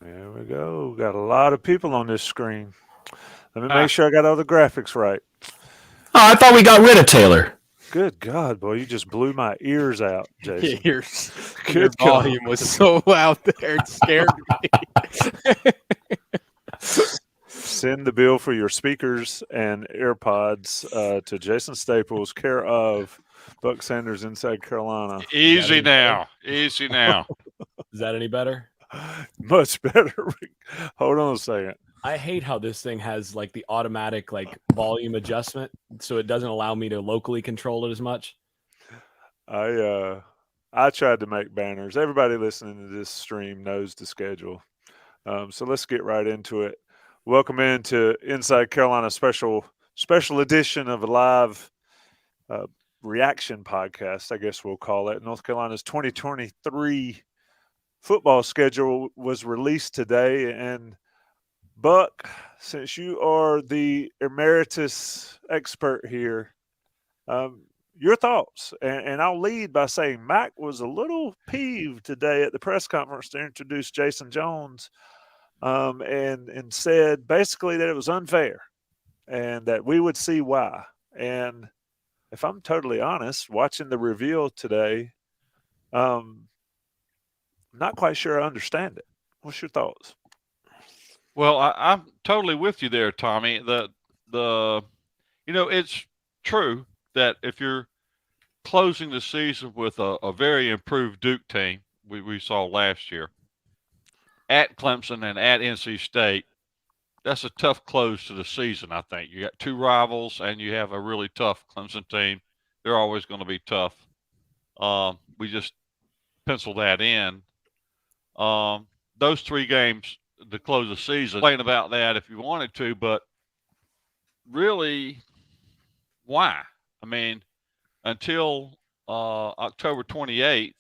There we go. Got a lot of people on this screen. Let me make Ah, sure I got all the graphics right. Oh, I thought we got rid of Taylor. Good God, boy, you just blew my ears out, Jason. your your Good God. volume was so out there, it scared me. Send the bill for your speakers and AirPods to Jason Staples, care of Buck Sanders Inside Carolina. Is that Easy any better? now, easy now. Is that any better? Much better. Hold on a second. I hate how this thing has like the automatic like volume adjustment, so it doesn't allow me to locally control it as much. I tried to make banners. Everybody listening to this stream knows the schedule. So let's get right into it. Welcome into Inside Carolina special edition of a live uh, reaction podcast, I guess we'll call it. North Carolina's 2023 football schedule was released today, and Buck, since you are the emeritus expert here, um, your thoughts. And I'll lead by saying Mac was a little peeved today at the press conference to introduce Jason Jones, and said basically that it was unfair and that we would see why. And if I'm totally honest, watching the reveal today, um, I'm not quite sure I understand it. What's your thoughts? Well, I'm totally with you there, Tommy. The it's true that if you're closing the season with a very improved Duke team we saw last year at Clemson and at NC State, that's a tough close to the season. I think you got two rivals and you have a really tough Clemson team. They're always going to be tough. We just pencil that in. Those three games to close the season. Complain about that if you wanted to, but really, why? I mean, until October 28th,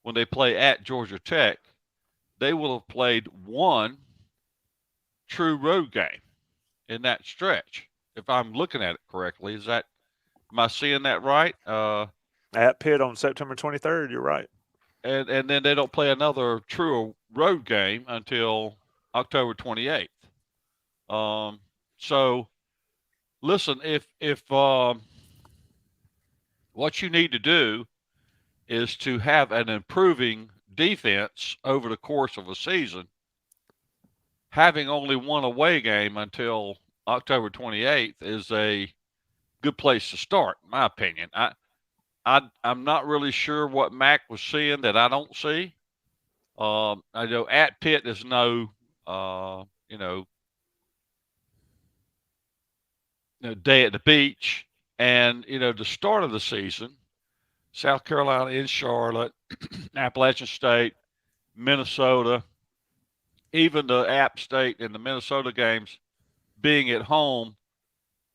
when they play at Georgia Tech, they will have played one true road game in that stretch. If I'm looking at it correctly, am I seeing that right? At Pitt on September 23rd, you're right. And then they don't play another true road game until October 28th. So listen, if what you need to do is to have an improving defense over the course of a season, having only one away game until October 28th is a good place to start, in my opinion. I'm not really sure what Mac was seeing that I don't see. I know at Pitt is no, day at the beach, and the start of the season, South Carolina in Charlotte, Appalachian State, Minnesota, even the App State and the Minnesota games being at home,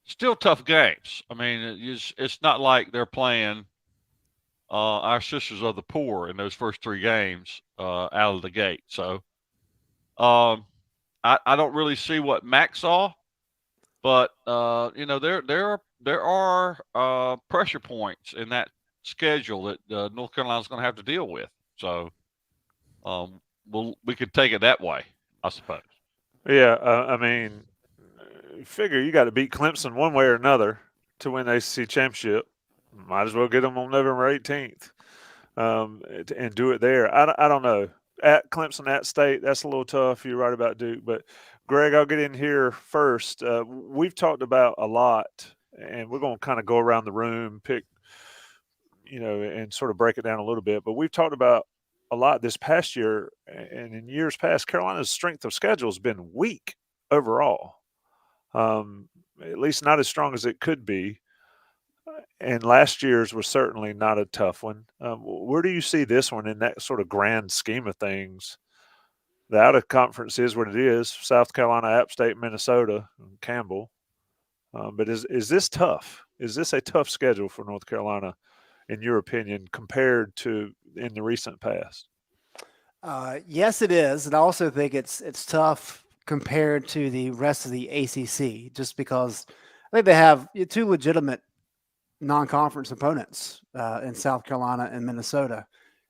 still tough games. I mean, it's not like they're playing our sisters of the poor in those first three games out of the gate. So um, I don't really see what Mac saw, but there are pressure points in that schedule that North Carolina's going to have to deal with. So we could take it that way, I suppose. Yeah, I mean, figure you got to beat Clemson one way or another to win the ACC championship. Might as well get them on November 18th, and do it there. I don't know. At Clemson, at State, that's a little tough. You're right about Duke. But, Greg, I'll get in here first. We've talked about a lot, and we're going to kind of go around the room, pick, and sort of break it down a little bit. But we've talked about a lot this past year, and in years past, Carolina's strength of schedule has been weak overall, at least not as strong as it could be. And last year's was certainly not a tough one. Where do you see this one in that sort of grand scheme of things? The out of conference is what it is: South Carolina, App State, Minnesota, and Campbell. But is this tough? Is this a tough schedule for North Carolina, in your opinion, compared to in the recent past? Yes, it is, and I also think it's tough compared to the rest of the ACC, just because I think they have two legitimate non-conference opponents in South Carolina and Minnesota.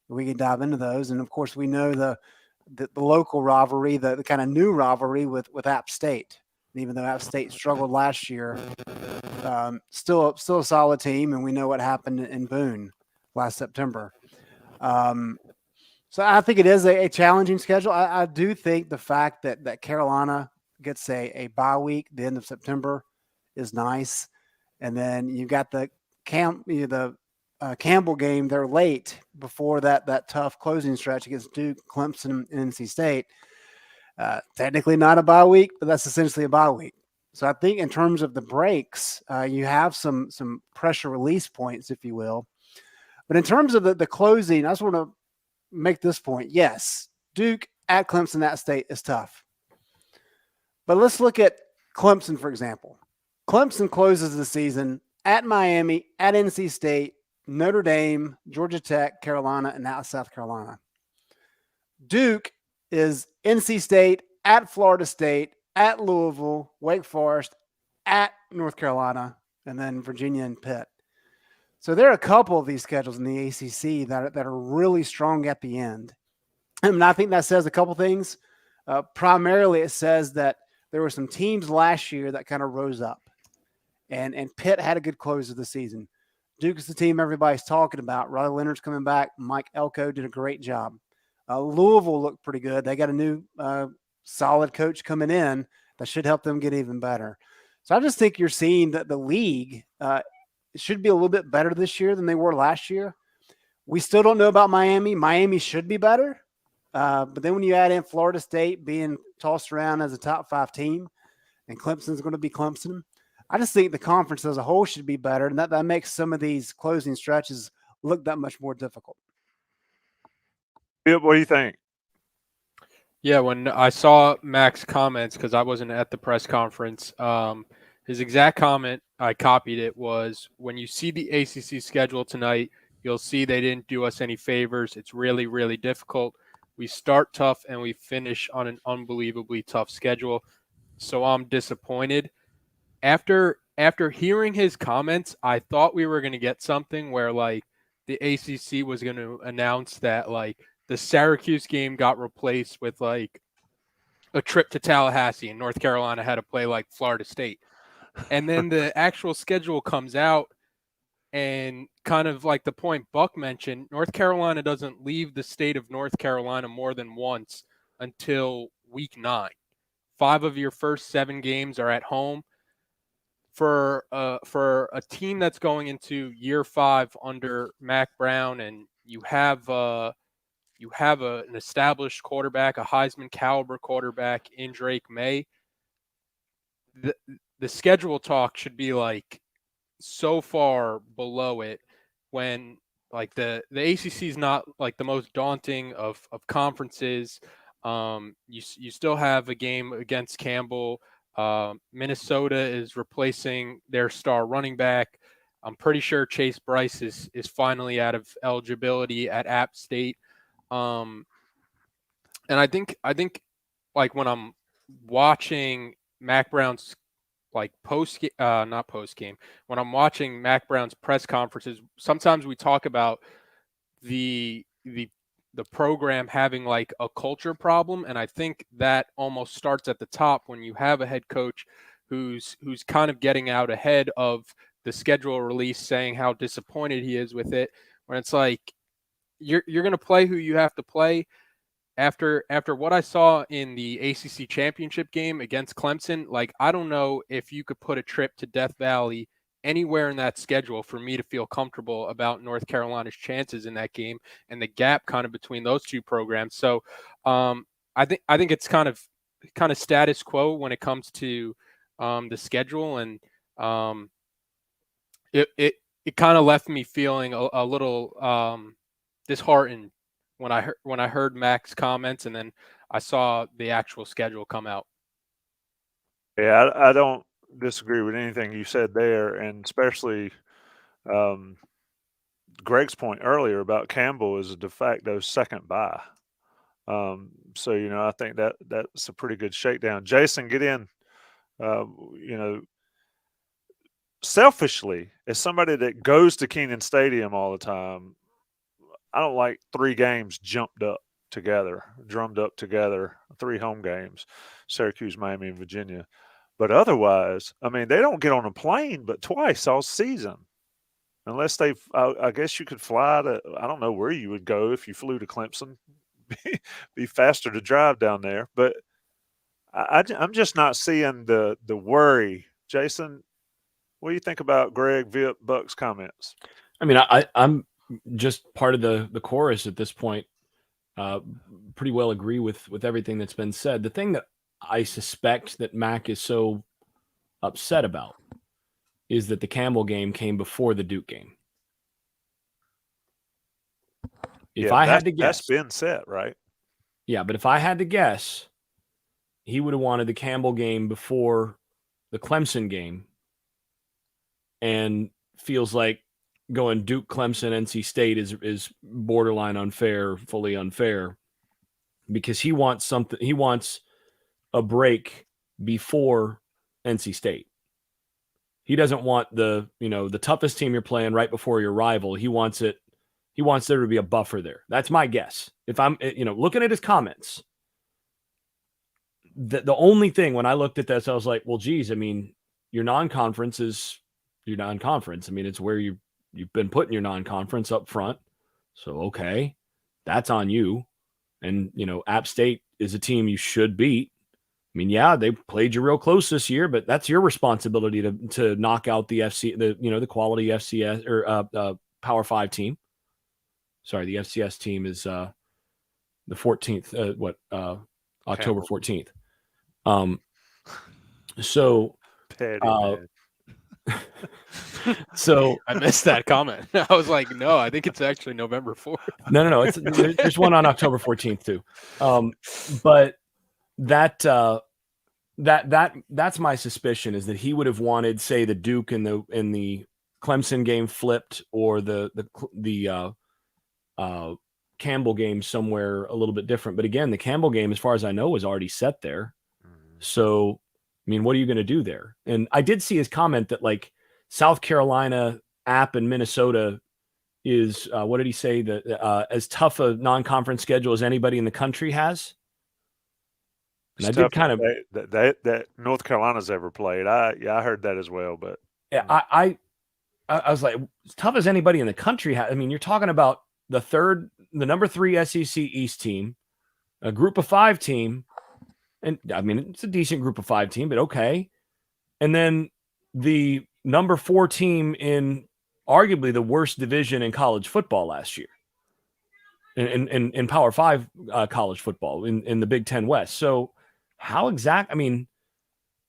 We can dive into those, and of course, we know the local rivalry, the kind of new rivalry with App State. And even though App State struggled last year, still a solid team, and we know what happened in Boone last September. So I think it is a challenging schedule. I do think the fact that Carolina gets a bye week the end of September is nice, and then you got the Campbell game. They're late before that tough closing stretch against Duke, Clemson, and NC State. Technically not a bye week, but that's essentially a bye week. So I think in terms of the breaks, you have some pressure release points, if you will. But in terms of the closing, I just want to make this point. Yes, Duke at Clemson, at State is tough. But let's look at Clemson, for example. Clemson closes the season at Miami, at NC State, Notre Dame, Georgia Tech, Carolina, and now South Carolina. Duke is NC State, at Florida State, at Louisville, Wake Forest, at North Carolina, and then Virginia and Pitt. So there are a couple of these schedules in the ACC that are really strong at the end. And I think that says a couple things. Primarily, it says that there were some teams last year that kind of rose up. And Pitt had a good close of the season. Duke is the team everybody's talking about. Riley Leonard's coming back. Mike Elko did a great job. Louisville looked pretty good. They got a new solid coach coming in that should help them get even better. So I just think you're seeing that the league should be a little bit better this year than they were last year. We still don't know about Miami. Miami should be better. But then when you add in Florida State being tossed around as a top 5 team, and Clemson's going to be Clemson, I just think the conference as a whole should be better, and that makes some of these closing stretches look that much more difficult. What do you think? Yeah, when I saw Mac's comments, because I wasn't at the press conference, his exact comment, I copied it, was when you see the ACC schedule tonight, you'll see they didn't do us any favors. It's really, really difficult. We start tough and we finish on an unbelievably tough schedule. So I'm disappointed. After hearing his comments, I thought we were going to get something where like the ACC was going to announce that like the Syracuse game got replaced with like a trip to Tallahassee and North Carolina had to play like Florida State. And then the actual schedule comes out and kind of like the point Buck mentioned, North Carolina doesn't leave the state of North Carolina more than once until week 9. 5 of your first 7 games are at home. For a team that's going into year 5 under Mac Brown, and you have an established quarterback, a Heisman caliber quarterback in Drake May, the schedule talk should be like so far below it when like the ACC is not like the most daunting of conferences. You still have a game against Campbell. Minnesota is replacing their star running back. I'm pretty sure Chase Bryce is finally out of eligibility at App State. And I think like when I'm watching Mac Brown's like not post game, when I'm watching Mac Brown's press conferences, sometimes we talk about the program having like a culture problem, and I think that almost starts at the top when you have a head coach who's kind of getting out ahead of the schedule release, saying how disappointed he is with it, when it's like you're going to play who you have to play. After what I saw in the ACC championship game against Clemson, like I don't know if you could put a trip to Death Valley anywhere in that schedule for me to feel comfortable about North Carolina's chances in that game and the gap kind of between those two programs. So I think it's kind of status quo when it comes to the schedule, and it kind of left me feeling a little disheartened when I heard Mac's comments, and then I saw the actual schedule come out. Yeah, I don't disagree with anything you said there, and especially Greg's point earlier about Campbell is a de facto second bye. So I think that's a pretty good shakedown. Jason, get in. Selfishly, as somebody that goes to Kenan Stadium all the time, I don't like 3 games jumped up. together, drummed up together, 3 home games, Syracuse, Miami, and Virginia. But otherwise, I mean, they don't get on a plane but twice all season. Unless I guess you could fly to, I don't know where you would go if you flew to Clemson. Be faster to drive down there. But I'm just not seeing the worry. Jason, what do you think about Greg, Vip, Buck's comments? I mean, I'm just part of the chorus at this point. Pretty well agree with everything that's been said. The thing that I suspect that Mac is so upset about is that the Campbell game came before the Duke game. If I had to guess, that's been set, right? Yeah, but if I had to guess, he would have wanted the Campbell game before the Clemson game, and feels like going Duke, Clemson, NC State is borderline unfair, fully unfair, because he wants something. He wants a break before NC State. He doesn't want the toughest team you're playing right before your rival. He wants there to be a buffer there. That's my guess. If I'm looking at his comments, the only thing when I looked at this, I was like, well, geez, I mean, your non-conference is your non-conference. I mean, it's where you've been putting your non-conference up front. So, okay, that's on you. And, App State is a team you should beat. I mean, yeah, they played you real close this year, but that's your responsibility to knock out the the quality FCS or Power 5 team. Sorry, the FCS team is the 14th, October 14th. So Petty, so I missed that comment. I was like, no, I think it's actually November 4th. No. There's one on October 14th too. But that's my suspicion, is that he would have wanted, say, the Duke and the Clemson game flipped, or the Campbell game somewhere a little bit different. But again, the Campbell game, as far as I know, was already set there. So, I mean, what are you going to do there? And I did see his comment that, like, South Carolina, App, and Minnesota is what did he say, that as tough a non-conference schedule as anybody in the country has. And I did kind of that North Carolina's ever played. I heard that as well. But yeah, I was like, as tough as anybody in the country has. I mean, you're talking about the number 3 SEC East team, a group of 5 team. And I mean, it's a decent group of 5 team, but okay. And then the number 4 team in arguably the worst division in college football last year, in Power 5 college football in the Big Ten West. So how exact? I mean,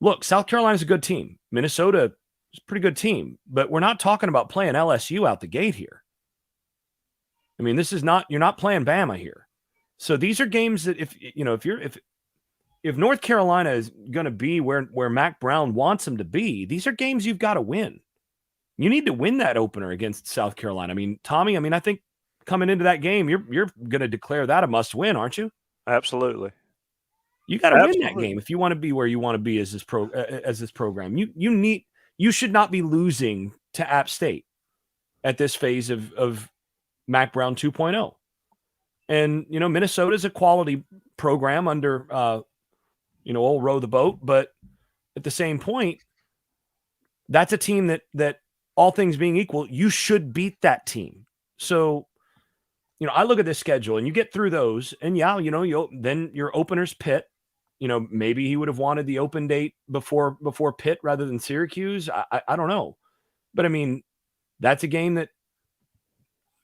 look, South Carolina's a good team. Minnesota is a pretty good team, but we're not talking about playing LSU out the gate here. I mean, you're not playing Bama here. So these are games that if North Carolina is going to be where Mac Brown wants them to be, these are games you've got to win. You need to win that opener against South Carolina. I mean, Tommy, I think coming into that game, you're going to declare that a must win, aren't you? Absolutely. You got to win that game if you want to be where you want to be as this program. You should not be losing to App State at this phase of Mac Brown 2.0. And Minnesota's a quality program under old Row the Boat, but at the same point, that's a team that all things being equal, you should beat that team. So, I look at this schedule and you get through those, and then your opener's Pitt. Maybe he would have wanted the open date before Pitt rather than Syracuse. I don't know, but I mean, that's a game that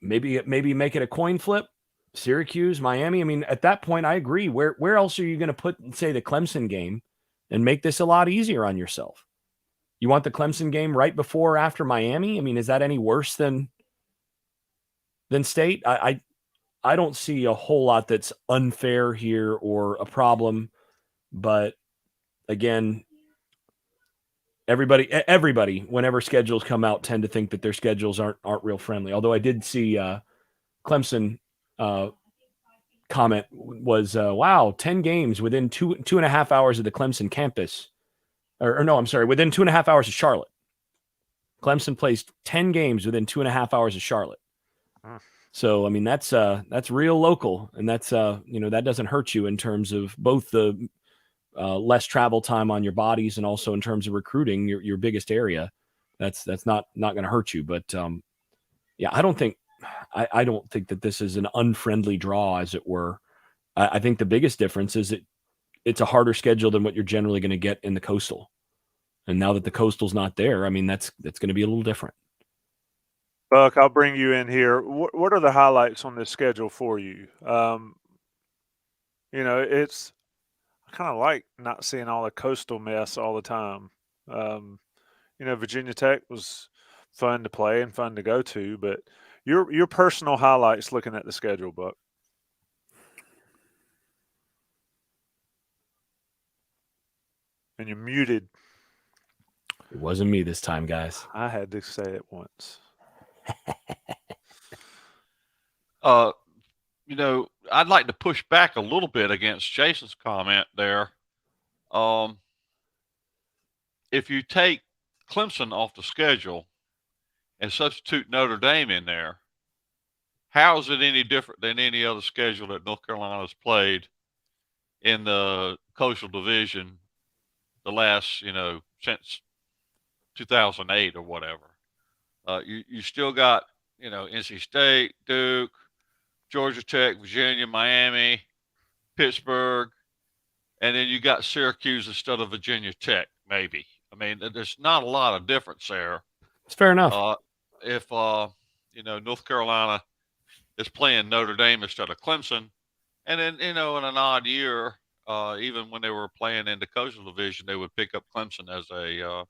maybe make it a coin flip. Syracuse, Miami. I mean, at that point, I agree. Where else are you going to put, say, the Clemson game and make this a lot easier on yourself? You want the Clemson game right before or after Miami? I mean, is that any worse than State? I don't see a whole lot that's unfair here or a problem. But again, everybody, whenever schedules come out, tend to think that their schedules aren't real friendly. Although I did see Clemson comment was, wow, 10 games within two and a half hours of the Clemson campus. Or no, I'm sorry, within 2.5 hours of Charlotte. Clemson plays 10 games within 2.5 hours of Charlotte. So I mean that's real local, and that's that doesn't hurt you in terms of both the less travel time on your bodies and also in terms of recruiting your biggest area. That's not going to hurt you. But yeah, I don't think that this is an unfriendly draw, as it were. I think the biggest difference is it's a harder schedule than what you're generally going to get in the Coastal. And now that the Coastal's not there, I mean, that's going to be a little different. Buck, I'll bring you in here. What are the highlights on this schedule for you? It's I kind of like not seeing all the Coastal mess all the time. Virginia Tech was fun to play and fun to go to, but your personal highlights looking at the schedule, Buck. And you're muted. It wasn't me this time, guys. I had to say it once. I'd like to push back a little bit against Jason's comment there. If you take Clemson off the schedule and substitute Notre Dame in there, how is it any different than any other schedule that North Carolina's played in the Coastal Division the last, since 2008 or whatever? You still got, NC State, Duke, Georgia Tech, Virginia, Miami, Pittsburgh, and then you got Syracuse instead of Virginia Tech, maybe. I mean, there's not a lot of difference there. It's fair enough. If North Carolina is playing Notre Dame instead of Clemson, and then, in an odd year, even when they were playing in the Coastal Division, they would pick up Clemson as a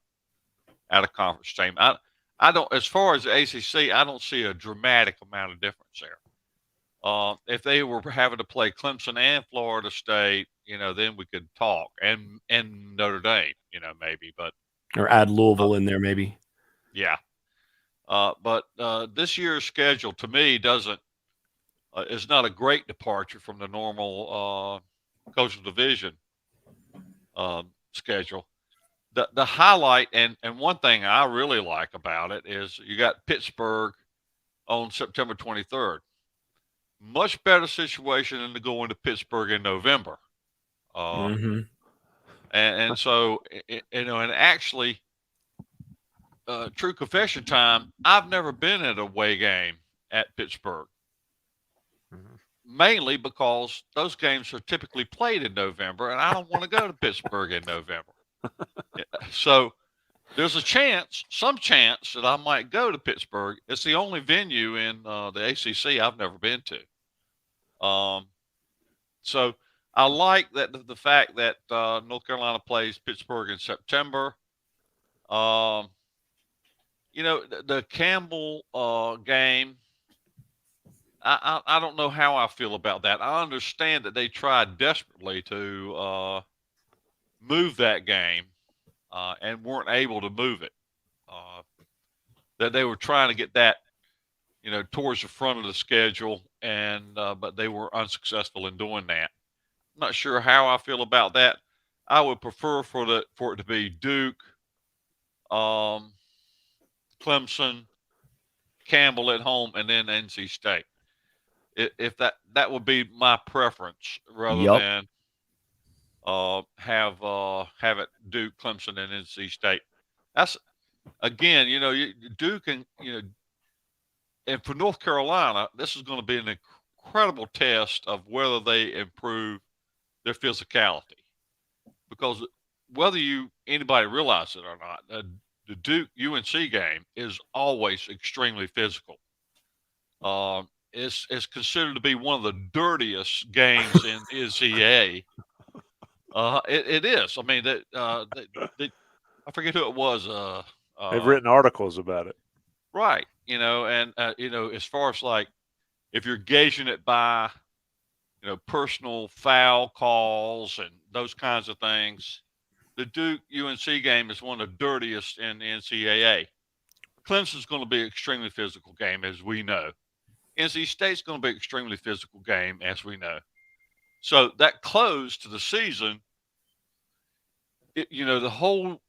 out-of-conference team. I don't, as far as the ACC, I don't see a dramatic amount of difference there. If they were having to play Clemson and Florida State, then we could talk, and Notre Dame, maybe, but or add Louisville in there, maybe. Yeah, but this year's schedule to me is not a great departure from the normal Coastal Division schedule. The highlight and one thing I really like about it is you got Pittsburgh on September 23rd. Much better situation than to go into Pittsburgh in November. And so, and actually, true confession time, I've never been at a away game at Pittsburgh. Mainly because those games are typically played in November, and I don't want to go to Pittsburgh in November. So there's some chance that I might go to Pittsburgh. It's the only venue in the ACC I've never been to. So I like that the fact that North Carolina plays Pittsburgh in September. The Campbell game, I don't know how I feel about that. I understand that they tried desperately to move that game and weren't able to move it. That they were trying to get that, towards the front of the schedule, and but they were unsuccessful in doing that. I'm not sure how I feel about that. I would prefer for it to be Duke, Clemson, Campbell at home, and then NC State. If that would be my preference rather than have it Duke, Clemson, and NC State. That's again, Duke and and for North Carolina, this is going to be an incredible test of whether they improve their physicality, because whether anybody realizes it or not, the Duke UNC game is always extremely physical. It's considered to be one of the dirtiest games in NCAA. It is. I mean, I forget who it was. They've written articles about it. Right. And as far as like, if you're gauging it by, personal foul calls and those kinds of things, the Duke UNC game is one of the dirtiest in the NCAA. Clemson's going to be an extremely physical game, as we know. NC State's going to be an extremely physical game, as we know. So that close to the season,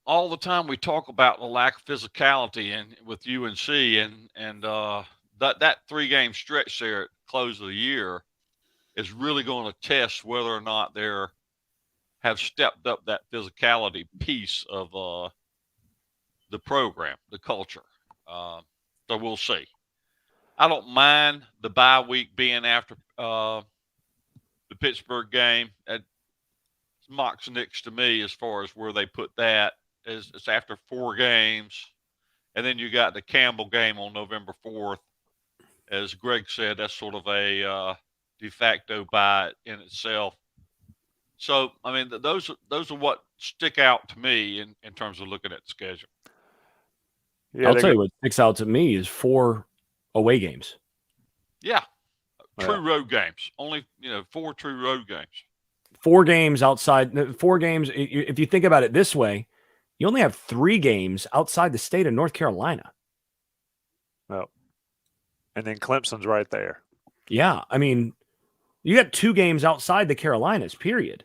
all the time we talk about the lack of physicality with UNC and that 3-game stretch there at the close of the year is really going to test whether or not they're have stepped up that physicality piece of the program, the culture. So we'll see. I don't mind the bye week being after the Pittsburgh game. It mocks Knicks to me as far as where they put that. It's after 4 games, and then you got the Campbell game on November 4th. As Greg said, that's sort of a de facto bye in itself. So, I mean, those are what stick out to me in terms of looking at the schedule. Yeah, I'll tell you what sticks out to me is 4 away games. Yeah, true road games. Only 4 true road games. 4 games outside. 4 games. If you think about it this way, you only have 3 games outside the state of North Carolina. Well, and then Clemson's right there. Yeah, I mean, you got 2 games outside the Carolinas. Period.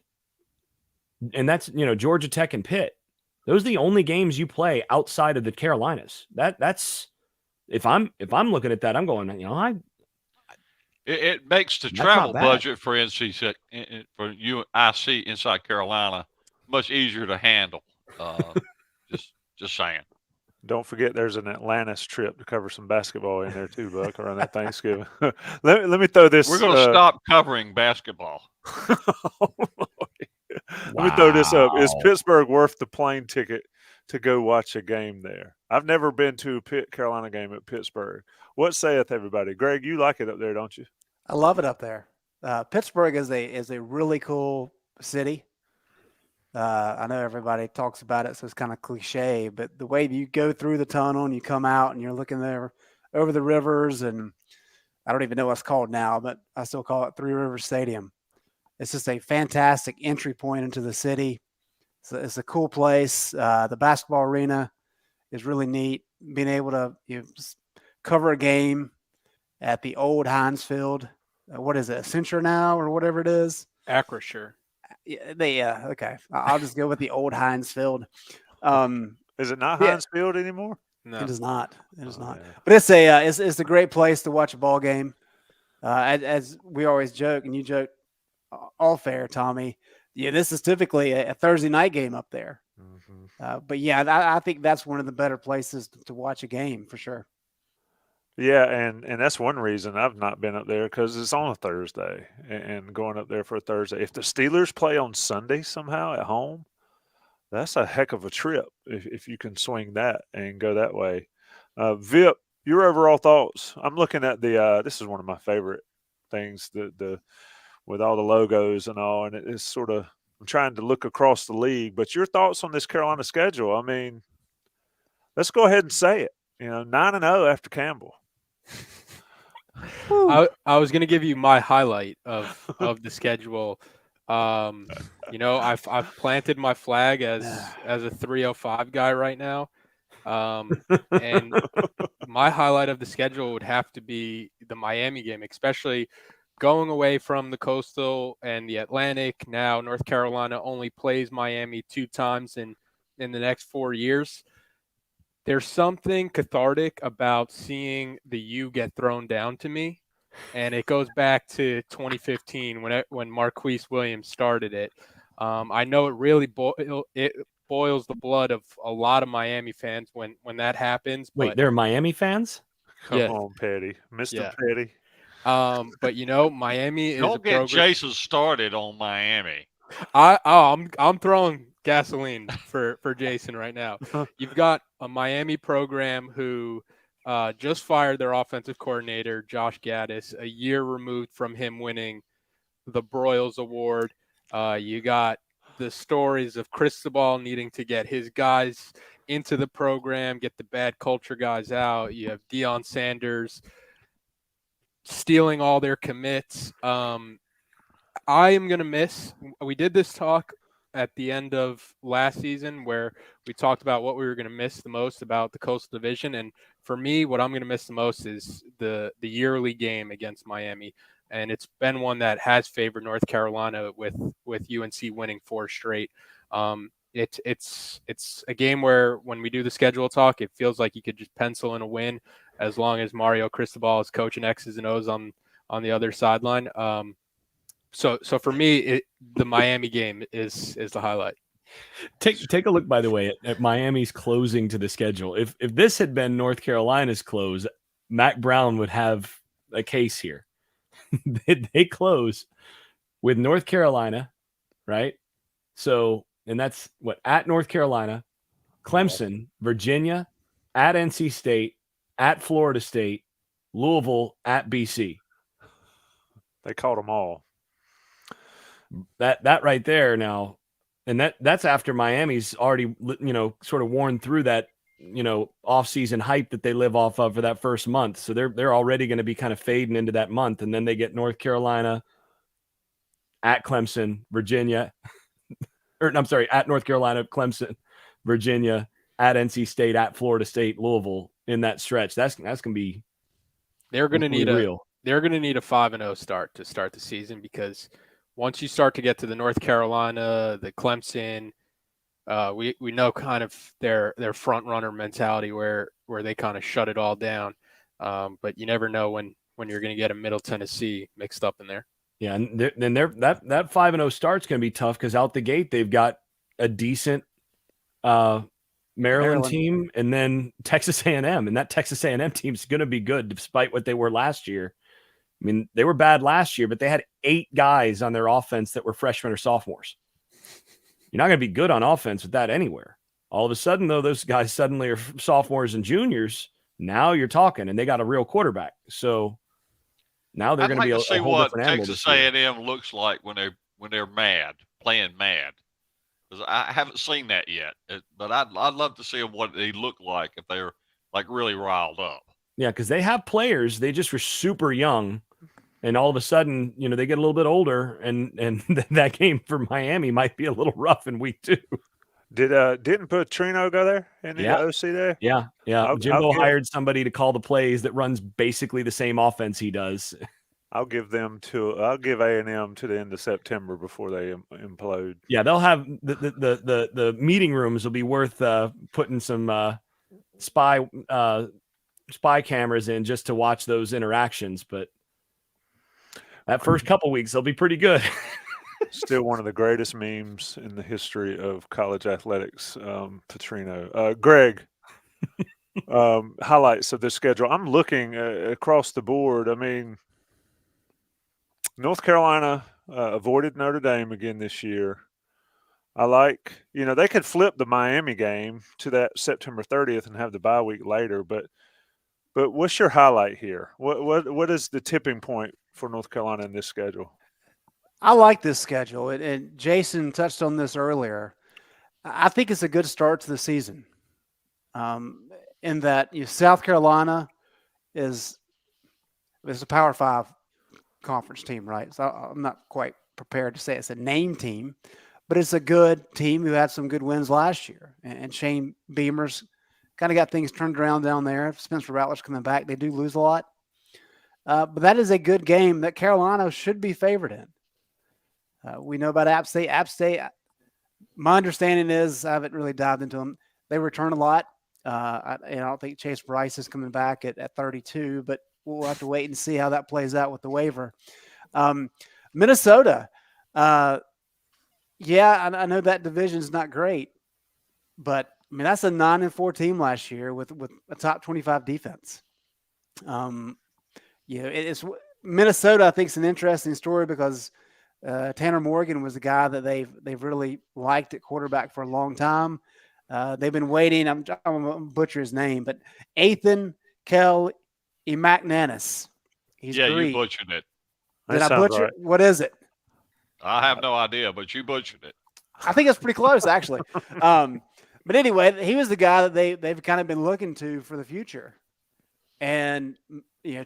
And that's Georgia Tech and Pitt. Those are the only games you play outside of the Carolinas. That's if I'm looking at that, I'm going, It makes the travel budget for NC for UIC inside Carolina much easier to handle. Just saying. Don't forget, there's an Atlantis trip to cover some basketball in there too, Buck, around that Thanksgiving. let me throw this. We're going to stop covering basketball. Let me throw this up. Is Pittsburgh worth the plane ticket to go watch a game there? I've never been to a Pitt Carolina game at Pittsburgh. What saith everybody? Greg, you like it up there, don't you? I love it up there. Pittsburgh is a really cool city. I know everybody talks about it, so it's kind of cliche, but the way you go through the tunnel and you come out and you're looking there over the rivers, and I don't even know what it's called now, but I still call it Three Rivers Stadium. It's just a fantastic entry point into the city. It's a cool place. The basketball arena is really neat. Being able to cover a game at the old Heinz Field. What is it, Accenture now or whatever it is? Acrisure. Yeah, okay. I'll just go with the old Heinz Field. Is it not Heinz Field anymore? No, it is not. It is not. Yeah. But it's a great place to watch a ball game. As we always joke, and you joke all fair, Tommy. Yeah, this is typically a Thursday night game up there. Mm-hmm. But yeah, I think that's one of the better places to watch a game for sure. Yeah, and that's one reason I've not been up there, because it's on a Thursday, and going up there for a Thursday. If the Steelers play on Sunday somehow at home, that's a heck of a trip if you can swing that and go that way. Vip, your overall thoughts? I'm looking at this is one of my favorite things, the with all the logos and all, and it's sort of, I'm trying to look across the league. But your thoughts on this Carolina schedule? I mean, let's go ahead and say it. 9-0 after Campbell. I was going to give you my highlight of the schedule. I've planted my flag as a 305 guy right now. And my highlight of the schedule would have to be the Miami game, especially going away from the Coastal and the Atlantic. Now North Carolina only plays Miami 2 times in the next 4 years. There's something cathartic about seeing the U get thrown down to me. And it goes back to 2015 when Marquise Williams started it. I know it really boils the blood of a lot of Miami fans when that happens. Wait, they're Miami fans? Come on, Petty. Mr. Petty. But Miami is Don't get Jason started on Miami. I'm throwing gasoline for Jason right now. You've got a Miami program who just fired their offensive coordinator, Josh Gaddis, a year removed from him winning the Broyles Award. You got the stories of Cristobal needing to get his guys into the program, get the bad culture guys out. You have Deion Sanders stealing all their commits. I am going to miss – we did this talk at the end of last season where we talked about what we were going to miss the most about the Coastal Division. And for me, what I'm going to miss the most is the yearly game against Miami. And it's been one that has favored North Carolina with UNC winning 4 straight. It's a game where when we do the schedule talk, it feels like you could just pencil in a win. as long as Mario Cristobal is coaching X's and O's on the other sideline. So for me, the Miami game is the highlight. Take a look, by the way, at Miami's closing to the schedule. If this had been North Carolina's close, Mac Brown would have a case here. They close with North Carolina, right? So, and that's what, at North Carolina, Clemson, Virginia, at NC State, at Florida State, Louisville, at BC. They caught them all. That right there now, and that's after Miami's already, sort of worn through that, off-season hype that they live off of for that first month. So they're already going to be kind of fading into that month, and then they get North Carolina, at Clemson, Virginia, at North Carolina, Clemson, Virginia, at NC State, at Florida State, Louisville in that stretch. That's going to be. They're going to need real. They're going to need a 5-0 start to start the season, because once you start to get to the North Carolina, the Clemson, we know kind of their front runner mentality where they kind of shut it all down. But you never know when you're going to get a Middle Tennessee mixed up in there. Yeah, and then that 5-0 start's going to be tough, because out the gate they've got a decent Maryland team, and then Texas A&M, and that Texas A&M team's going to be good despite what they were last year. I mean, they were bad last year, but they had 8 guys on their offense that were freshmen or sophomores. You're not going to be good on offense with that anywhere. All of a sudden, though, those guys suddenly are sophomores and juniors. Now you're talking, and they got a real quarterback. So now they're going to be a whole different animal. Texas A&M looks like when they're mad, playing mad. Because I haven't seen that yet, but I'd love to see them what they look like if they're like really riled up. Yeah, because they have players. They just were super young, and all of a sudden, they get a little bit older, and that game for Miami might be a little rough in week 2. Didn't Petrino go there? The OC there? Yeah. Jimbo hired somebody to call the plays that runs basically the same offense he does. I'll give A&M to the end of September before they implode. Yeah, they'll have the meeting rooms will be worth putting some spy cameras in just to watch those interactions. But that first couple weeks, they'll be pretty good. Still one of the greatest memes in the history of college athletics, Petrino. Greg, highlights of this schedule. I'm looking across the board. I mean, North Carolina avoided Notre Dame again this year. I like, they could flip the Miami game to that September 30th and have the bye week later. But what's your highlight here? What is the tipping point for North Carolina in this schedule? I like this schedule, and Jason touched on this earlier. I think it's a good start to the season. In that South Carolina is a Power 5 conference team, right? So I'm not quite prepared to say it's a name team, but it's a good team who had some good wins last year. And Shane Beamer's kind of got things turned around down there. Spencer Rattler's coming back. They do lose a lot. But that is a good game that Carolina should be favored in. We know about App State. App State, my understanding is, I haven't really dived into them, they return a lot. I don't think Chase Bryce is coming back at 32, but we'll have to wait and see how that plays out with the waiver. Minnesota, I know that division is not great, but I mean, that's a 9-4 team last year with a top 25 defense. It's Minnesota. I think is an interesting story because Tanner Morgan was the guy that they've really liked at quarterback for a long time. They've been waiting. I'm going to butcher his name, but Ethan Kell Imagnanis. He's Greek. You butchered it. Did I butcher it? What is it? I have no idea, but you butchered it. I think it's pretty close, actually. But anyway, he was the guy that they've kind of been looking to for the future. And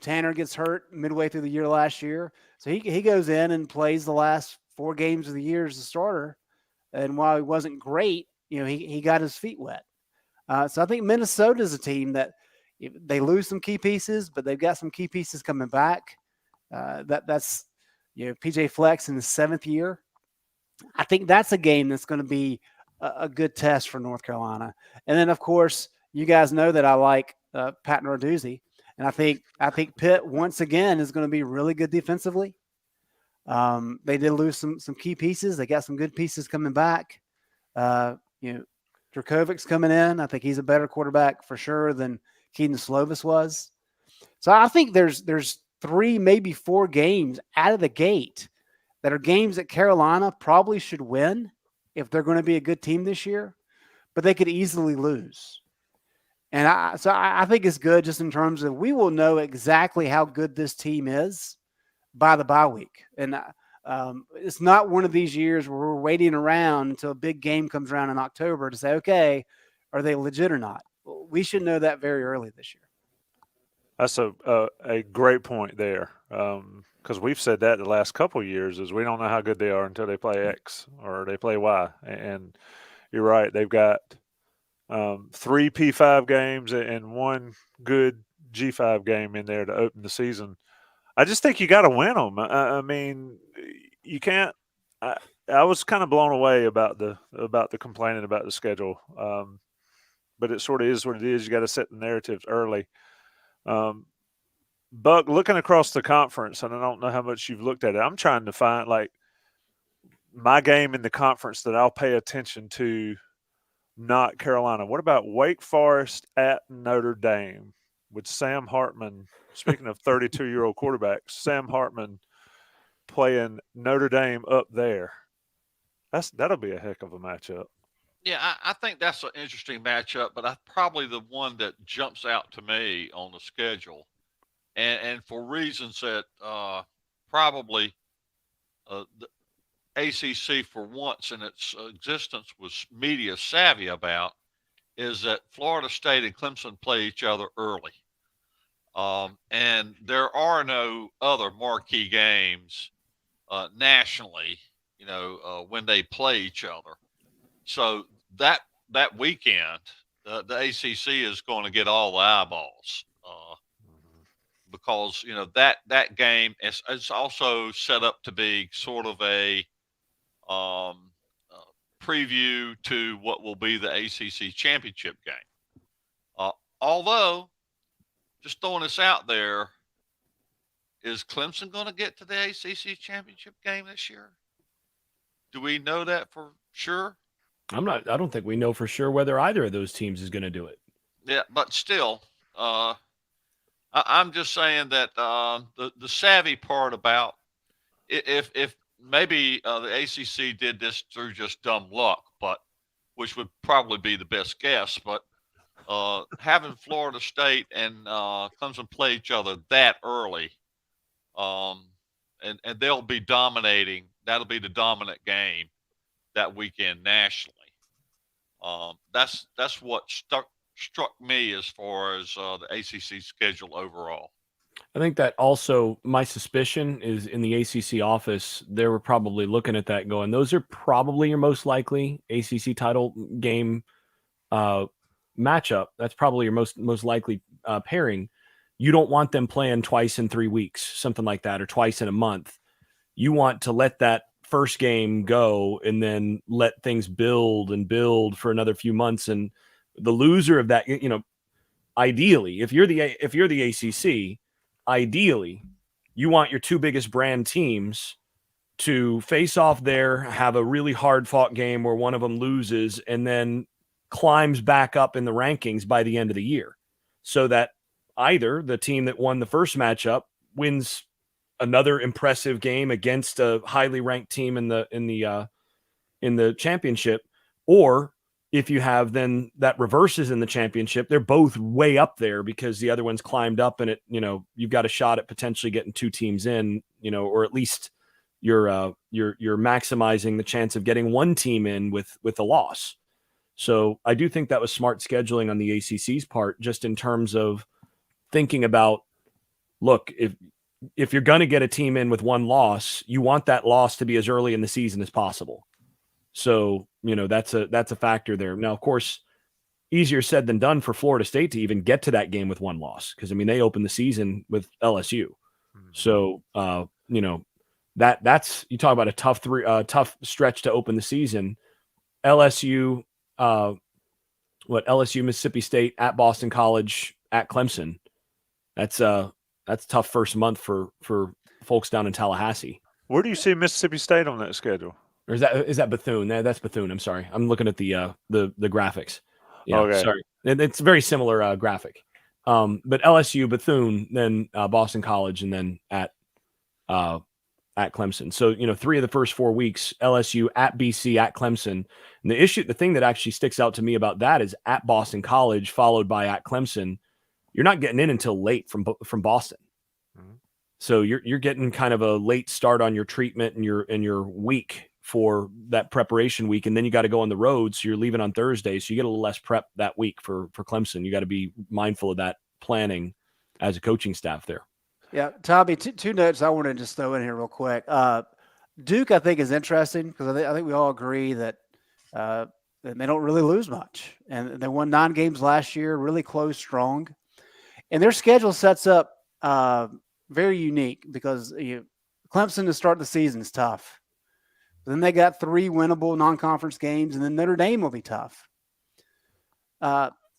Tanner gets hurt midway through the year last year, so he goes in and plays the last 4 games of the year as a starter. And while he wasn't great, he got his feet wet. So I think Minnesota is a team that they lose some key pieces, but they've got some key pieces coming back. That's PJ Flex in the 7th year. I think that's a game that's going to be a good test for North Carolina. And then, of course, you guys know that I like Pat Narduzzi. And I think Pitt once again is going to be really good defensively. They did lose some key pieces. They got some good pieces coming back. Drakovic's coming in. I think he's a better quarterback for sure than Keaton Slovis was. So I think there's 3, maybe 4 games out of the gate that are games that Carolina probably should win if they're going to be a good team this year, but they could easily lose. And I think it's good just in terms of we will know exactly how good this team is by the bye week. And it's not one of these years where we're waiting around until a big game comes around in October to say, okay, are they legit or not? We should know that very early this year. That's a great point there, because we've said that the last couple of years is we don't know how good they are until they play X or they play Y. And you're right, they've got 3 P5 games and 1 good G5 game in there to open the season. I just think you got to win them. I mean, you can't. I was kind of blown away about the complaining about the schedule, but it sort of is what it is. You got to set the narratives early. Buck, looking across the conference, and I don't know how much you've looked at it, I'm trying to find like my game in the conference that I'll pay attention to, not Carolina. What about Wake Forest at Notre Dame with Sam Hartman? Speaking of 32-year-old quarterbacks, Sam Hartman playing Notre Dame up there. That'll be a heck of a matchup. Yeah, I think that's an interesting matchup, but probably the one that jumps out to me on the schedule, and for reasons that probably the ACC for once in its existence was media savvy about, is that Florida State and Clemson play each other early. And there are no other marquee games nationally, when they play each other. So that weekend, the ACC is going to get all the eyeballs because that game is also set up to be sort of a preview to what will be the ACC championship game. Although, just throwing this out there, is Clemson going to get to the ACC championship game this year? Do we know that for sure? I don't think we know for sure whether either of those teams is going to do it. Yeah, but still, I'm just saying that the savvy part about if maybe the ACC did this through just dumb luck, but which would probably be the best guess, but having Florida State and Clemson play each other that early, and they'll be dominating. That'll be the dominant game that weekend nationally. That's what struck me as far as the ACC schedule overall. I think that also my suspicion is in the ACC office, they were probably looking at that going, those are probably your most likely ACC title game matchup. That's probably your most likely pairing. You don't want them playing twice in 3 weeks, something like that, or twice in a month. You want to let that first game go and then let things build and build for another few months. And the loser of that, ideally, if you're the ACC, ideally, you want your 2 biggest brand teams to face off there, have a really hard fought game where one of them loses and then climbs back up in the rankings by the end of the year, so that either the team that won the first matchup wins another impressive game against a highly ranked team in the championship, or if you have then that reverses in the championship, they're both way up there because the other one's climbed up, and you've got a shot at potentially getting 2 teams in, or at least you're maximizing the chance of getting 1 team in with a loss. So I do think that was smart scheduling on the ACC's part, just in terms of thinking about, look, if you're going to get a team in with 1 loss, you want that loss to be as early in the season as possible. So, that's a factor there. Now, of course, easier said than done for Florida State to even get to that game with 1 loss, because they opened the season with LSU. Mm-hmm. So, that's, you talk about a tough stretch to open the season. LSU, LSU, Mississippi State, at Boston College, at Clemson. That's tough first month for folks down in Tallahassee. Where do you see Mississippi State on that schedule? Or is that Bethune? That's Bethune. I'm sorry. I'm looking at the graphics. Yeah, Okay. sorry. It's a very similar graphic. But LSU, Bethune, then Boston College, and then at Clemson. So, 3 of the first 4 weeks, LSU, at BC, at Clemson. And the thing that actually sticks out to me about that is at Boston College, followed by at Clemson. You're not getting in until late from Boston. Mhm. So you're getting kind of a late start on your treatment and your week for that preparation week, and then you got to go on the road. So you're leaving on Thursday, so you get a little less prep that week for Clemson. You got to be mindful of that planning as a coaching staff there. Yeah, Tommy, two notes I want to just throw in here real quick. Duke, I think, is interesting because I think we all agree that they don't really lose much, and they won 9 games last year, really close, strong, and their schedule sets up very unique because Clemson to start the season is tough. Then they got 3 winnable non-conference games, and then Notre Dame will be tough.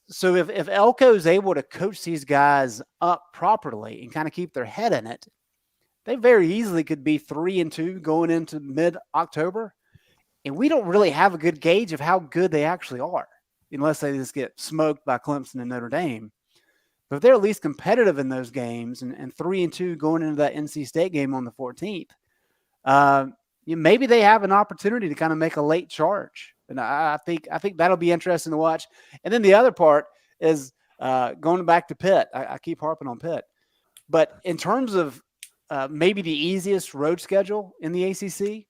So if Elko is able to coach these guys up properly and kind of keep their head in it, they very easily could be 3-2 going into mid-October. And we don't really have a good gauge of how good they actually are, unless they just get smoked by Clemson and Notre Dame. But if they're at least competitive in those games and 3-2 going into that NC State game on the 14th, maybe they have an opportunity to kind of make a late charge. And I think that'll be interesting to watch. And then the other part is going back to Pitt. I keep harping on Pitt. But in terms of maybe the easiest road schedule in the ACC,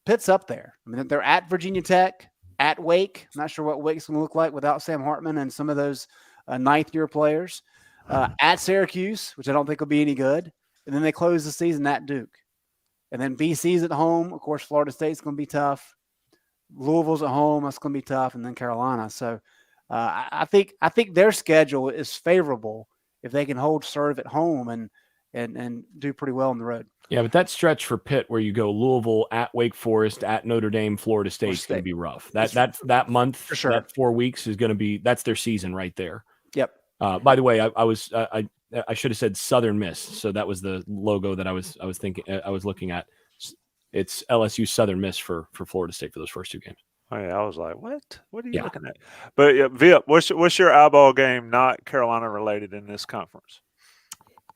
Pitt's up there. I mean, they're at Virginia Tech, at Wake. I'm not sure what Wake's going to look like without Sam Hartman and some of those ninth-year players. At Syracuse, which I don't think will be any good. And then they close the season at Duke. And then BC's at home. Of course, Florida State's going to be tough. Louisville's at home. That's going to be tough. And then Carolina. So I think their schedule is favorable if they can hold serve at home and do pretty well on the road. Yeah, but that stretch for Pitt where you go Louisville, at Wake Forest, at Notre Dame, Florida State is going to be rough. That month, for sure. That 4 weeks is going to be – that's their season right there. Yep. By the way, I should have said Southern Miss. So that was the logo that I was thinking I was looking at. It's LSU Southern Miss for Florida State for those first 2 games. Oh, yeah, I was like, what? What are you looking at? But yeah, Vip, what's your eyeball game not Carolina related in this conference?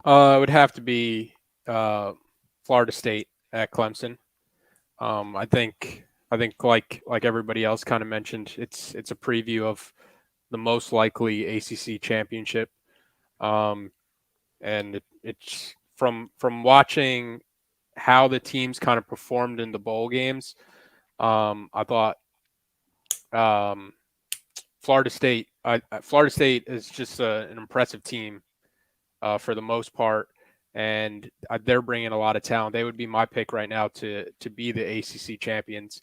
It would have to be Florida State at Clemson. I think like everybody else kind of mentioned, it's a preview of the most likely ACC championship. And it's from watching how the teams kind of performed in the bowl games. I thought Florida State is just an impressive team for the most part, and they're bringing a lot of talent. They would be my pick right now to be the ACC champions.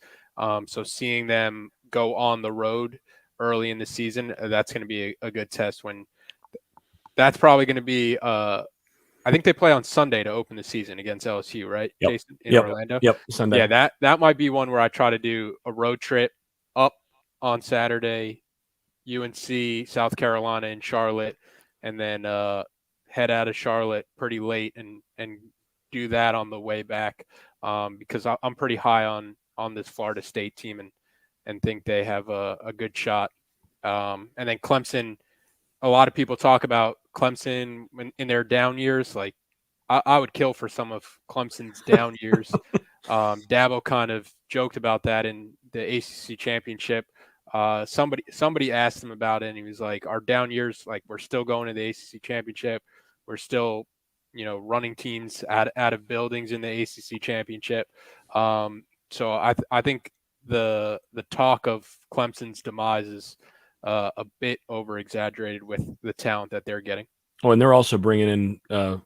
So seeing them go on the road early in the season, that's going to be a good test. When that's probably going to be I think they play on Sunday to open the season against LSU, right? Yep. Jason, in Orlando. Yep, Sunday. Yeah, that might be one where I try to do a road trip up on Saturday, UNC, South Carolina, and Charlotte, and then head out of Charlotte pretty late and do that on the way back because I'm pretty high on this Florida State team and think they have a good shot. And then Clemson, a lot of people talk about Clemson in their down years. Like I would kill for some of Clemson's down years. Dabo kind of joked about that in the ACC championship. Somebody asked him about it, and he was like, "Our down years, like we're still going to the ACC championship. We're still, running teams out of buildings in the ACC championship." So I think the talk of Clemson's demise is a bit over exaggerated with the talent that they're getting. Oh, and they're also bringing in,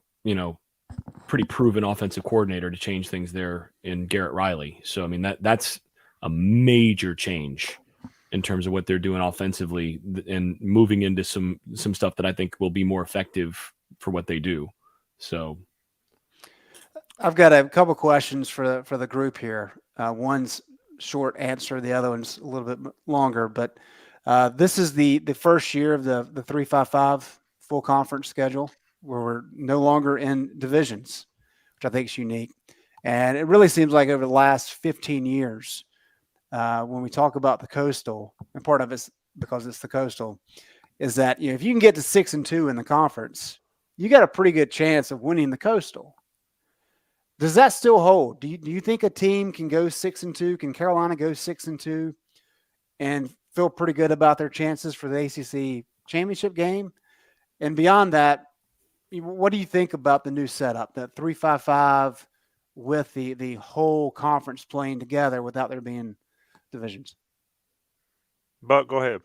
pretty proven offensive coordinator to change things there in Garrett Riley. So, I mean, that's a major change in terms of what they're doing offensively and moving into some stuff that I think will be more effective for what they do. So I've got a couple questions for the group here. One's short answer, the other one's a little bit longer, but this is the first year of the 3-5-5 full conference schedule. where we're no longer in divisions, which I think is unique. And it really seems like over the last 15 years, when we talk about the Coastal, and part of it's because it's the Coastal, is that if you can get to 6-2 in the conference, you got a pretty good chance of winning the Coastal. Does that still hold? Do you think a team can go 6-2? Can Carolina go 6-2 and feel pretty good about their chances for the ACC championship game? And beyond that, what do you think about the new setup, that 3-5-5 with the whole conference playing together without there being divisions? Buck, go ahead.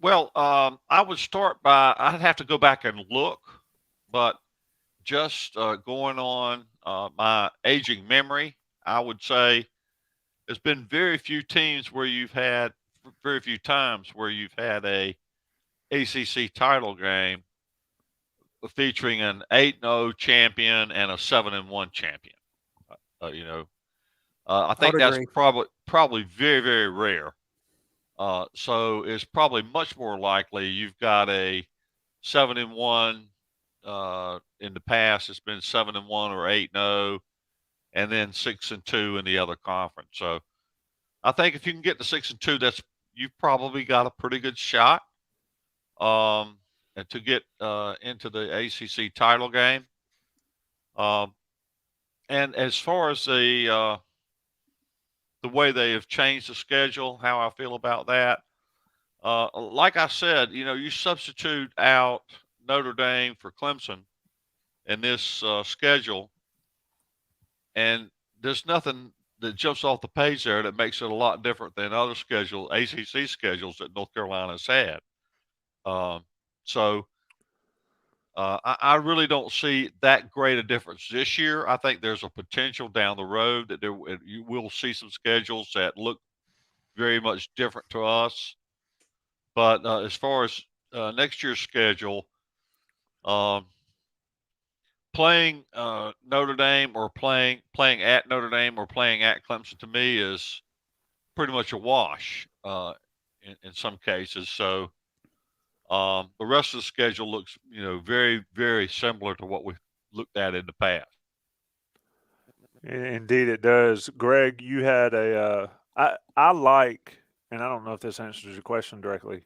Well, I would start by, I'd have to go back and look, but just going on my aging memory, I would say there's been very few times where you've had a ACC title game featuring an 8-0 champion and a 7-1 champion. I think that's probably very, very rare. So it's probably much more likely you've got a 7-1. In the past, it's been 7-1 or 8-0, and then 6-2 in the other conference. So I think if you can get to 6-2, you've probably got a pretty good shot to get into the ACC title game. And as far as the way they have changed the schedule, how I feel about that, like I said, you substitute out Notre Dame for Clemson in this schedule, and there's nothing that jumps off the page there that makes it a lot different than other ACC schedules that North Carolina's had. So I really don't see that great a difference this year. I think there's a potential down the road that you will see some schedules that look very much different to us. But as far as next year's schedule, playing Notre Dame or playing at Notre Dame or playing at Clemson, to me, is pretty much a wash in some cases. So the rest of the schedule looks, very, very similar to what we've looked at in the past. Indeed, it does. Greg, you had I like, and I don't know if this answers your question directly.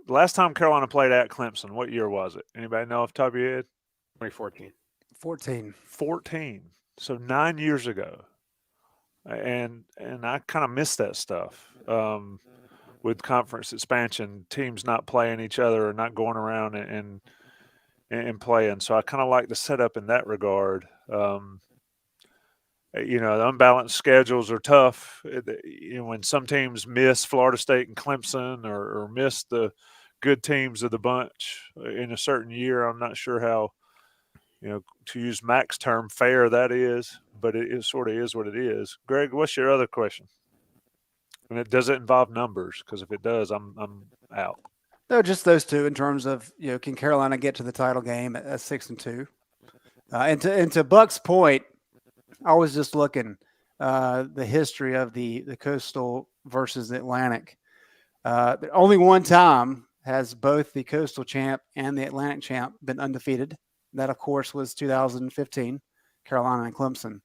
The last time Carolina played at Clemson, what year was it? Anybody know off the top of your head? 2014. 14. So 9 years ago. And I kind of miss that stuff. With conference expansion, teams not playing each other or not going around and playing. So I kind of like the setup in that regard. The unbalanced schedules are tough. When some teams miss Florida State and Clemson or miss the good teams of the bunch in a certain year, I'm not sure how, to use Mac's term, fair that is, but it sort of is what it is. Greg, what's your other question? And does it involve numbers? Because if it does, I'm out. No, just those two in terms of, can Carolina get to the title game at 6-2? And to Buck's point, I was just looking the history of the Coastal versus the Atlantic. Only one time has both the Coastal champ and the Atlantic champ been undefeated. That, of course, was 2015, Carolina and Clemson.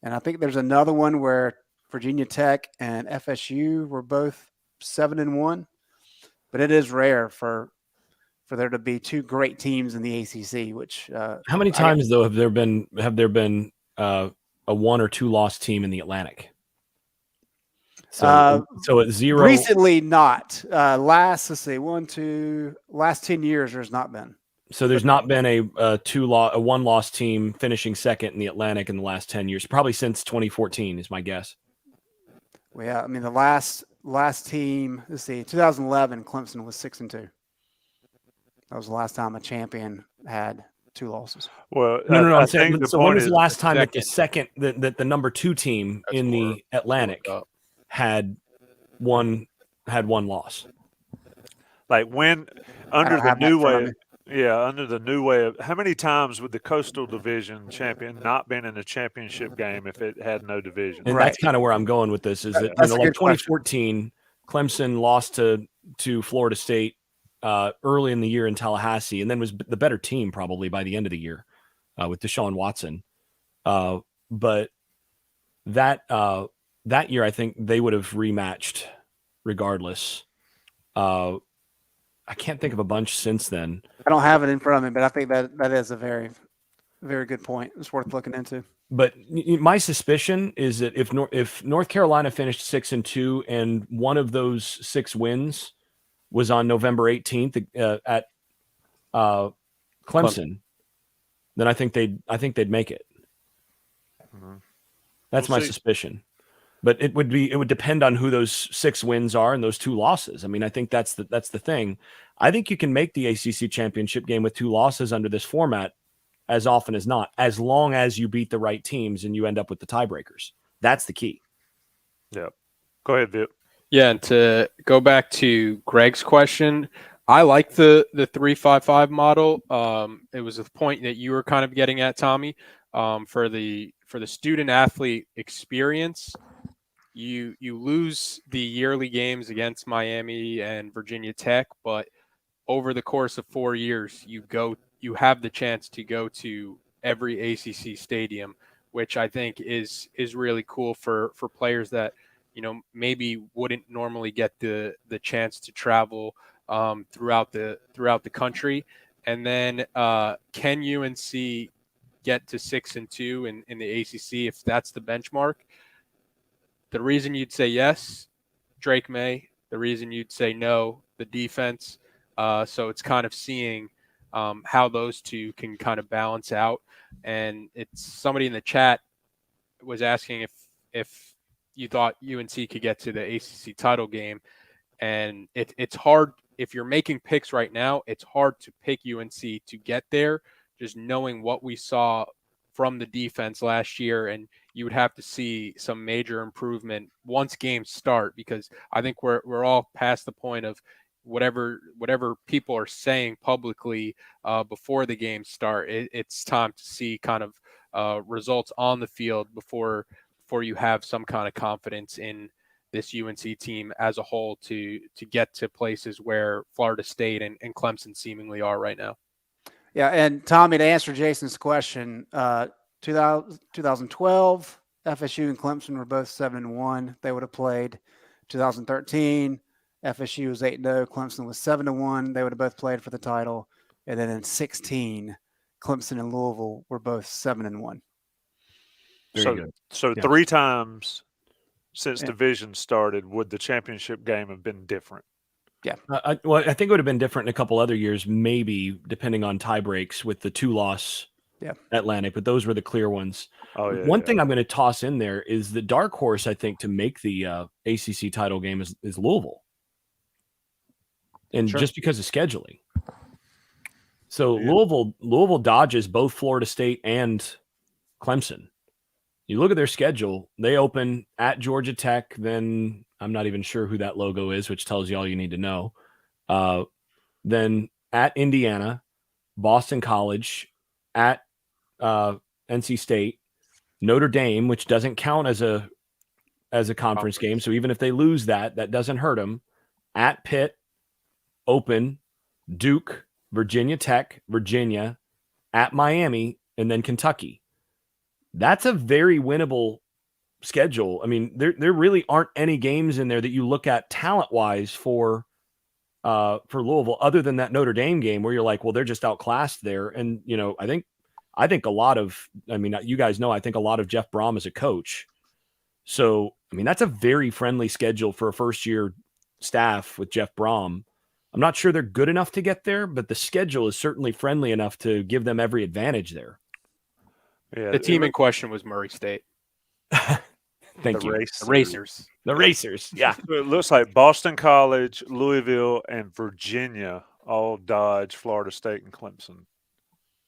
And I think there's another one where Virginia Tech and FSU were both 7-1. But it is rare for there to be two great teams in the ACC. Which how many times though have there been a 1 or 2 loss team in the Atlantic? So at 0. Recently, not. Last 10 years, there's not been. So there's not been a 1-loss team finishing second in the Atlantic in the last 10 years. Probably since 2014 is my guess. Well, yeah, I mean the last team. Let's see, 2011, Clemson was 6-2. That was the last time a champion had 2 losses. Well, no. I'm saying saying, so when was the last time that the number 2 team in the Atlantic had one loss? Like when under the new way. Yeah, under the new way of how many times would the Coastal Division champion not been in a championship game if it had no division? And that's kind of where I'm going with this. Is that like 2014, Clemson lost to Florida State early in the year in Tallahassee, and then was the better team probably by the end of the year with Deshaun Watson. But that year, I think they would have rematched regardless. I can't think of a bunch since then. I don't have it in front of me, but I think that is a very, very good point. It's worth looking into. But my suspicion is that if North Carolina finished 6-2 and one of those 6 wins was on November 18th at Clemson, then I think they'd make it. Mm-hmm. That's my suspicion. But it would depend on who those 6 wins are and those 2 losses. I mean, I think that's the thing. I think you can make the ACC championship game with 2 losses under this format as often as not, as long as you beat the right teams and you end up with the tiebreakers. That's the key. Yeah. Go ahead, Vip. Yeah, and to go back to Greg's question, I like the 3-5-5 model. It was a point that you were kind of getting at, Tommy. For the student athlete experience, you lose the yearly games against Miami and Virginia Tech, but over the course of 4 years, you have the chance to go to every ACC stadium, which I think is really cool for players that, maybe wouldn't normally get the chance to travel throughout the country. And then can UNC get to 6-2 in the ACC if that's the benchmark? The reason you'd say yes, Drake May. The reason you'd say no, the defense. So it's kind of seeing how those two can kind of balance out. And it's somebody in the chat was asking if you thought UNC could get to the ACC title game. And it's hard. If you're making picks right now, it's hard to pick UNC to get there, just knowing what we saw from the defense last year. And you would have to see some major improvement once games start, because I think we're all past the point of whatever people are saying publicly before the games start. It's time to see kind of results on the field before you have some kind of confidence in this UNC team as a whole to get to places where Florida State and Clemson seemingly are right now. Yeah, and Tommy, to answer Jason's question, 2012, FSU and Clemson were both 7-1. They would have played. 2013, FSU was 8-0. Clemson was 7-1. They would have both played for the title. And then in 2016, Clemson and Louisville were both 7-1. So 3 times since division started, would the championship game have been different? Yeah. I think it would have been different in a couple other years, maybe depending on tie breaks with the 2-loss Atlantic, but those were the clear ones. One thing I'm going to toss in there is the dark horse, I think, to make the ACC title game is Louisville. And just because of scheduling. So Louisville dodges both Florida State and Clemson. You look at their schedule, they open at Georgia Tech, then I'm not even sure who that logo is, which tells you all you need to know. Then at Indiana, Boston College, at NC State, Notre Dame, which doesn't count as a conference game. So even if they lose that doesn't hurt them. At Pitt, open, Duke, Virginia Tech, Virginia, at Miami, and then Kentucky. That's a very winnable schedule. I mean, there really aren't any games in there that you look at talent-wise for Louisville, other than that Notre Dame game where you're like, well, they're just outclassed there. And I think a lot of, you guys know, I think a lot of Jeff Brom as a coach. So that's a very friendly schedule for a first-year staff with Jeff Brom. I'm not sure they're good enough to get there, but the schedule is certainly friendly enough to give them every advantage there. Yeah, the team in question was Murray State. Thank you. The Racers. The Racers. Yeah. It looks like Boston College, Louisville, and Virginia all dodge Florida State and Clemson.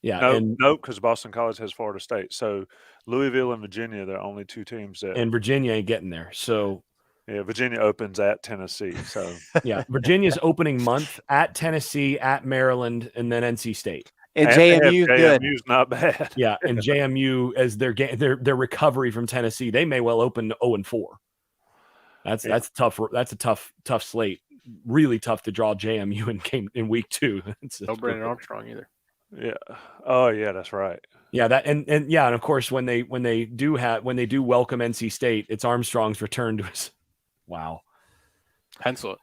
Yeah. Nope, because Boston College has Florida State. So Louisville and Virginia, they're only 2 teams that. And Virginia ain't getting there. So. Yeah, Virginia opens at Tennessee. So. Yeah, Virginia's opening month at Tennessee, at Maryland, and then NC State. And JMU, good. JMU's not bad. Yeah, and JMU as their recovery from Tennessee, they may well open 0-4. That's a tough slate. really tough to draw JMU in week 2. No Brandon Armstrong either. Yeah. Oh yeah, that's right. Yeah, that and of course when they do welcome NC State, it's Armstrong's return to his. Wow. Pencil it.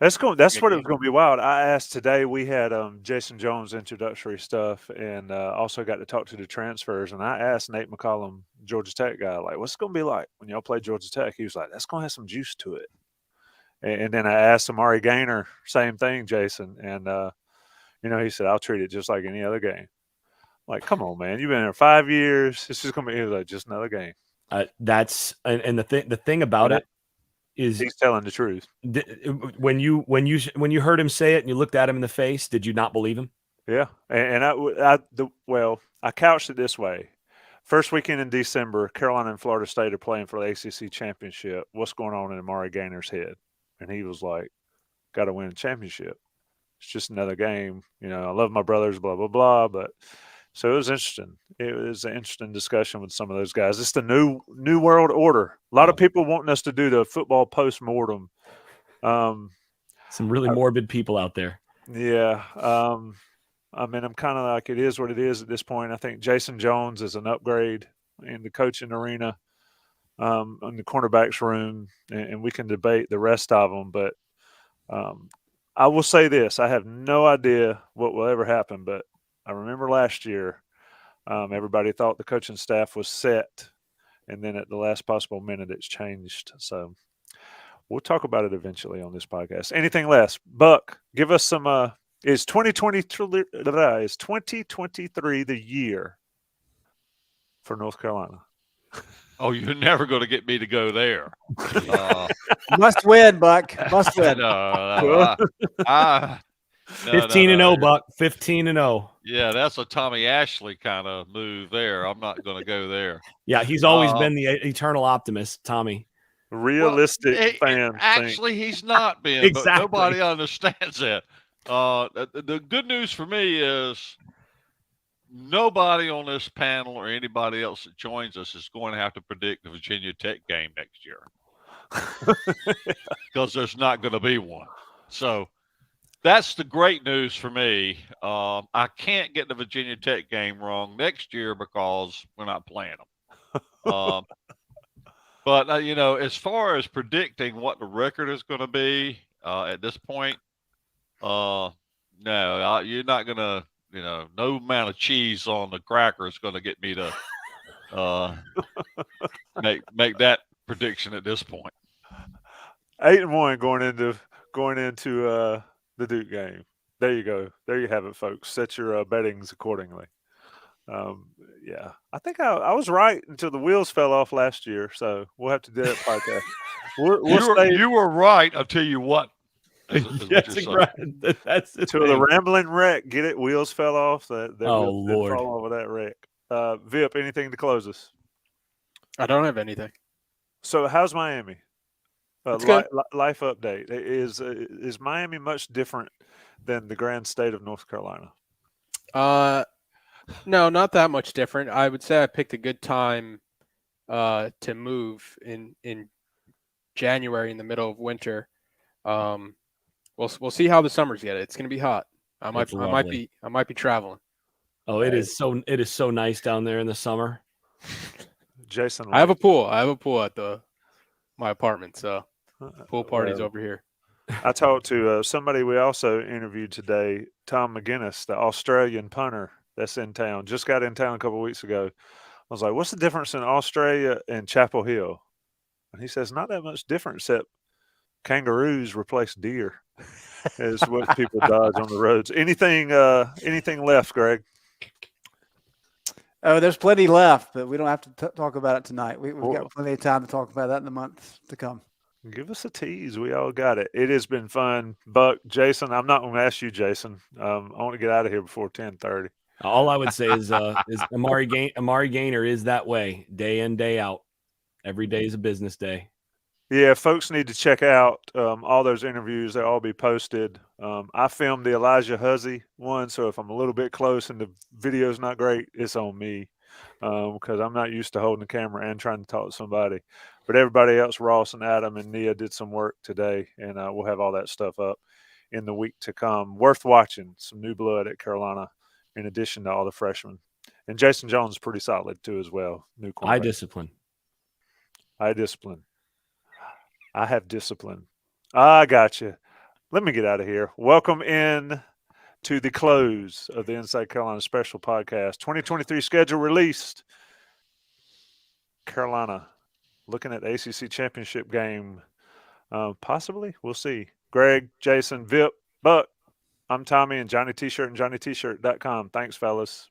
That's what it was going to be wild. I asked today. We had Jason Jones introductory stuff, and also got to talk to the transfers. And I asked Nate McCollum, Georgia Tech guy, like, "What's it going to be like when y'all play Georgia Tech?" He was like, "That's going to have some juice to it." And then I asked Amari Gaynor, same thing, Jason, and he said, "I'll treat it just like any other game." Like, come on, man, you've been there 5 years. It's just going to be like just another game. That's and the thing about it is he's telling the truth. When you heard him say it and you looked at him in the face, did you not believe him? Yeah, and I couched it this way: first weekend in December, Carolina and Florida State are playing for the ACC championship. What's going on in Amari Gaynor's head? And he was like, "Got to win a championship. It's just another game. I love my brothers, blah blah blah." But so it was interesting. It was an interesting discussion with some of those guys. It's the new world order. A lot of people wanting us to do the football post-mortem. Some really morbid people out there. Yeah. I'm kind of like, it is what it is at this point. I think Jason Jones is an upgrade in the coaching arena, in the cornerbacks room, and we can debate the rest of them. But I will say this. I have no idea what will ever happen, but I remember last year, everybody thought the coaching staff was set, and then at the last possible minute, it's changed. So we'll talk about it eventually on this podcast. Anything less? Buck, give us some. Is 2023 the year for North Carolina? Oh, you're never going to get me to go there. Must win, Buck. Must win. 15-0, Buck. 15-0. Yeah, that's a Tommy Ashley kind of move there. I'm not going to go there. Yeah, he's always been the eternal optimist, Tommy. Realistic fan. Actually, he's not been. Exactly. But nobody understands that. The good news for me is nobody on this panel or anybody else that joins us is going to have to predict the Virginia Tech game next year because there's not going to be one. So that's the great news for me. I can't get the Virginia Tech game wrong next year because we're not playing them. But, as far as predicting what the record is going to be at this point, no, you're not going to, no amount of cheese on the cracker is going to get me to make that prediction at this point. 8-1 going into the Duke game. There you go. There you have it, folks. Set your bettings accordingly. Yeah, I think I was right until the wheels fell off last year. So we'll have to do that podcast. You were right until you what? That's until the rambling wreck. Get it? Wheels fell off. That Lord! Fall over that wreck. Vip, anything to close us? I don't have anything. So how's Miami? Life update. Is Miami much different than the grand state of North Carolina? No, not that much different. I would say I picked a good time to move in January in the middle of winter. We'll see how the summer's get. It's going to be hot. I might be traveling. Oh, it is so nice down there in the summer. Jason, I have a pool. At my apartment, so pool party's over here. I talked to somebody we also interviewed today, Tom McGinnis, the Australian punter that's in town. Just got in town a couple of weeks ago. I was like, "What's the difference in Australia and Chapel Hill?" And he says, "Not that much different, except kangaroos replace deer." Is what people dodge on the roads. Anything left, Greg? Oh, there's plenty left, but we don't have to talk about it tonight. We've got plenty of time to talk about that in the months to come. Give us a tease. We all got it. It has been fun. Buck, Jason, I'm not going to ask you, Jason. I want to get out of here before 10:30. All I would say is Amari Gaynor is that way, day in, day out. Every day is a business day. Yeah, folks need to check out all those interviews. They'll all be posted. I filmed the Elijah Huzzy one, so if I'm a little bit close and the video's not great, it's on me. because I'm not used to holding the camera and trying to talk to somebody. But everybody else, Ross and Adam and Nia, did some work today, and we'll have all that stuff up in the week to come. Worth watching. Some new blood at Carolina, in addition to all the freshmen. And Jason Jones is pretty solid too, as well. New cornerback. discipline. I have discipline. I got you. Let me get out of here. Welcome in to the close of the Inside Carolina Special Podcast. 2023 schedule released. Carolina looking at the ACC championship game. Possibly. We'll see. Greg, Jason, Vip, Buck. I'm Tommy and Johnny T-Shirt and JohnnyT-Shirt.com. Thanks, fellas.